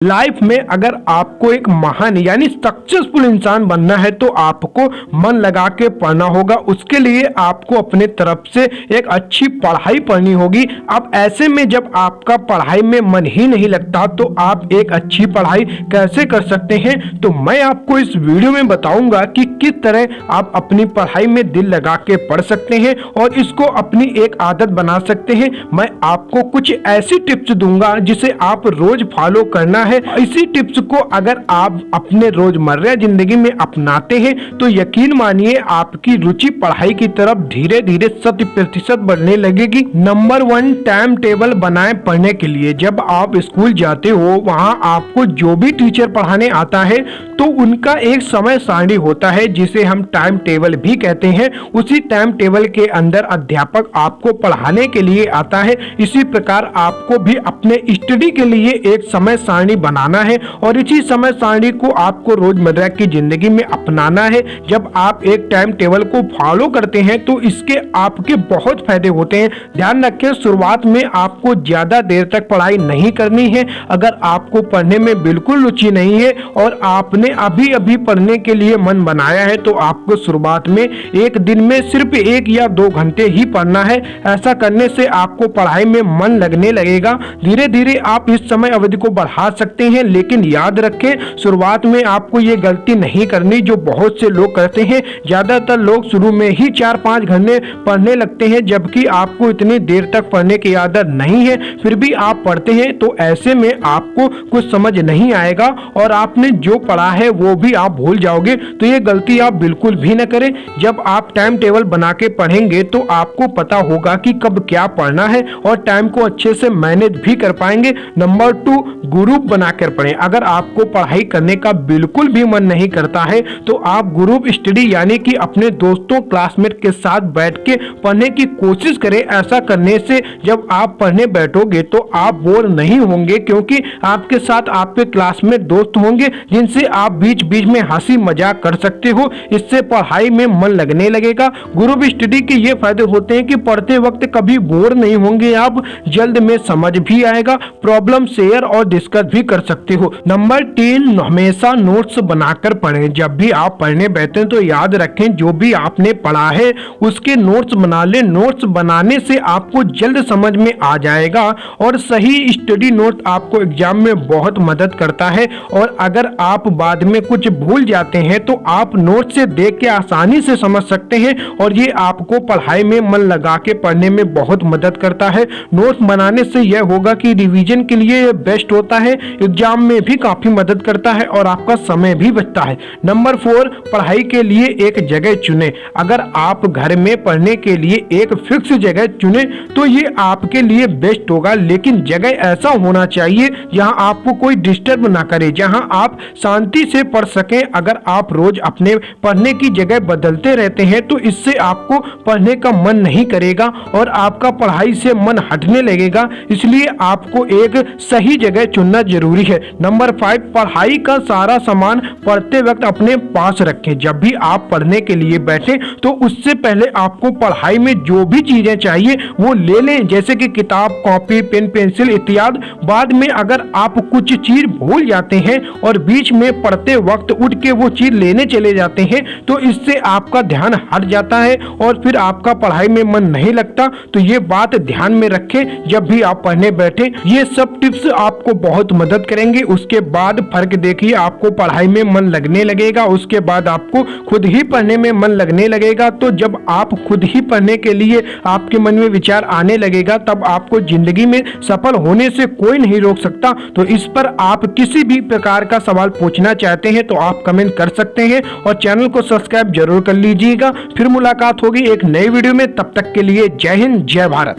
Life में अगर आपको एक महान यानी सक्सेसफुल इंसान बनना है तो आपको मन लगा के पढ़ना होगा। उसके लिए आपको अपने तरफ से एक अच्छी पढ़ाई पढ़नी होगी। अब ऐसे में जब आपका पढ़ाई में मन ही नहीं लगता तो आप एक अच्छी पढ़ाई कैसे कर सकते हैं, तो मैं आपको इस वीडियो में बताऊंगा कि किस तरह आप अपनी पढ़ाई में दिल लगा के पढ़ सकते हैं और इसको अपनी एक आदत बना सकते हैं। मैं आपको कुछ ऐसी टिप्स दूंगा जिसे आप रोज फॉलो करना है। इसी टिप्स को अगर आप अपने रोजमर्रा जिंदगी में अपनाते हैं तो यकीन मानिए आपकी रुचि पढ़ाई की तरफ धीरे धीरे 100% बढ़ने लगेगी। नंबर 1, टाइम टेबल बनाएं पढ़ने के लिए। जब आप स्कूल जाते हो वहां आपको जो भी टीचर पढ़ाने आता है तो उनका एक समय सारणी होता है जिसे हम टाइम टेबल भी कहते हैं। उसी टाइम टेबल के अंदर अध्यापक आपको पढ़ाने के लिए आता है। इसी प्रकार आपको भी अपने स्टडी के लिए एक समय सारणी बनाना है और इसी समय सारणी को आपको रोजमर्रा की जिंदगी में अपनाना है। जब आप एक टाइम टेबल को फॉलो करते हैं तो इसके आपके बहुत फायदे होते हैं। ध्यान रखें, शुरुआत में आपको ज्यादा देर तक पढ़ाई नहीं करनी है। अगर आपको पढ़ने में बिल्कुल रुचि नहीं है और आपने अभी अभी पढ़ने के लिए मन बनाया है तो आपको शुरुआत में एक दिन में सिर्फ 1 या 2 घंटे ही पढ़ना है। ऐसा करने से आपको पढ़ाई में मन लगने लगेगा। धीरे धीरे आप इस समय अवधि को बढ़ा सकते हैं, लेकिन याद रखें शुरुआत में आपको ये गलती नहीं करनी जो बहुत से लोग करते हैं। ज्यादातर लोग शुरू में ही 4-5 घंटे पढ़ने लगते हैं जबकि आपको इतनी देर तक पढ़ने की आदत नहीं है, फिर भी आप पढ़ते हैं। तो ऐसे में आपको कुछ समझ नहीं आएगा और आपने जो पढ़ा है वो भी आप भूल जाओगे। तो ये गलती आप बिल्कुल भी न करें। जब आप टाइम टेबल बना के पढ़ेंगे तो आपको पता होगा कि कब क्या पढ़ना है और टाइम को अच्छे से मैनेज भी कर पाएंगे। नंबर 2, ग्रुप बनाकर पढ़ें। अगर आपको पढ़ाई करने का बिल्कुल भी मन नहीं करता है तो आप ग्रुप स्टडी यानी कि अपने दोस्तों क्लासमेट के साथ बैठ के पढ़ने की कोशिश करें। ऐसा करने से जब आप पढ़ने बैठोगे तो आप बोर नहीं होंगे क्योंकि आपके साथ आपके क्लासमेट दोस्त होंगे जिनसे आप बीच बीच में हंसी मजाक कर सकते हो। इससे पढ़ाई में मन लगने लगेगा। ग्रुप स्टडी के ये फायदे होते हैं कि पढ़ते वक्त कभी बोर नहीं होंगे, आप जल्द में समझ भी आएगा, प्रॉब्लम शेयर और डिस्कस भी कर सकते हो। नंबर 3, हमेशा नोट्स बनाकर पढ़ें। जब भी आप पढ़ने बैठे तो याद रखें जो भी आपने पढ़ा है उसके नोट्स बना लें। नोट्स बनाने से आपको जल्द समझ में आ जाएगा और सही स्टडी नोट आपको एग्जाम में बहुत मदद करता है। और अगर आप बाद में कुछ भूल जाते हैं तो आप नोट से देख के आसानी से समझ सकते हैं और ये आपको पढ़ाई में मन लगा के पढ़ने में बहुत मदद करता है। नोट्स बनाने से यह होगा कि रिवीजन के लिए बेस्ट होता है, एग्जाम में भी काफी मदद करता है और आपका समय भी बचता है। नंबर 4, पढ़ाई के लिए एक जगह चुनें। अगर आप घर में पढ़ने के लिए एक फिक्स जगह चुनें तो ये आपके लिए बेस्ट होगा, लेकिन जगह ऐसा होना चाहिए जहां आपको कोई डिस्टर्ब ना करे, जहां आप शांति से पढ़ सकें। अगर आप रोज अपने पढ़ने की जगह बदलते रहते हैं तो इससे आपको पढ़ने का मन नहीं करेगा और आपका पढ़ाई से मन हटने लगेगा। इसलिए आपको एक सही जगह चुनना जरूरी है। नंबर 5, पढ़ाई का सारा सामान पढ़ते वक्त अपने पास रखें। जब भी आप पढ़ने के लिए बैठे तो उससे पहले आपको पढ़ाई में जो भी चीजें चाहिए वो ले लें, जैसे कि किताब, कॉपी, पेन, पेंसिल इत्यादि। बाद में अगर आप कुछ चीज भूल जाते हैं और बीच में पढ़ते वक्त उठ के वो चीज लेने चले जाते हैं तो इससे आपका ध्यान हट जाता है और फिर आपका पढ़ाई में मन नहीं लगता। तो ये बात ध्यान में रखें जब भी आप पढ़ने बैठे। ये सब टिप्स आपको बहुत मदद करेंगे। उसके बाद फर्क देखिए, आपको पढ़ाई में मन लगने लगेगा, उसके बाद आपको खुद ही पढ़ने में मन लगने लगेगा। तो जब आप खुद ही पढ़ने के लिए आपके मन में विचार आने लगेगा तब आपको जिंदगी में सफल होने से कोई नहीं रोक सकता। तो इस पर आप किसी भी प्रकार का सवाल पूछना चाहते हैं तो आप कमेंट कर सकते हैं और चैनल को सब्सक्राइब जरूर कर लीजिएगा। फिर मुलाकात होगी एक नई वीडियो में, तब तक के लिए जय हिंद, जय भारत।